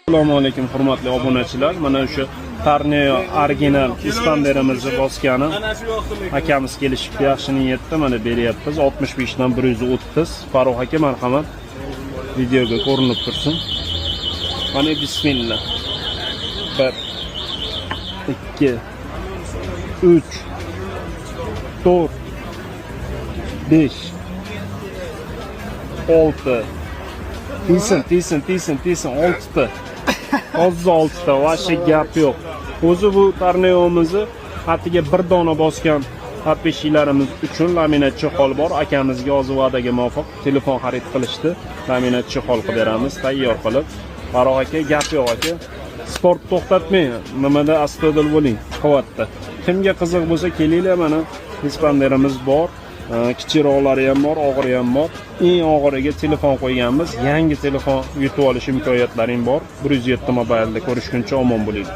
Assalomu alaykum hurmatli obunachilar. Mana o'sha Torneo original ispanderimizni bosgani akamiz kelishibdi, yaxshi niyatda mana beryapmiz. 65 dan 130. Farruh aka marhamat. Videoga ko'rinib tursin. Mana bismillah. 1 2 3 4 5 6 Tiysin 6 ta. Hozir 6 ta, vashi gap yo'q. O'zi bu Torneo'mizni hatiga bir dona bosgan подписчикlarimiz uchun laminatchi hol bor. Akamizga hozir va'daga muvofiq telefon xarid qilishdi. Laminatchi hol qilib beramiz, tayyor qilib. Farruh aka, gap yo'q aka. Sport to'xtatmang. Nimada astodil bo'ling, quvvatda. Kimga qiziq bo'lsa kelinglar, mana ispanderimiz bor. Kichikroqlari ham bor, og'iri ham bor. Eng og'iriga telefon qo'yganmiz. Yangi telefon yutib olish imkoniyatlaring bor. 107 mobilda ko'rishguncha omon bo'ling.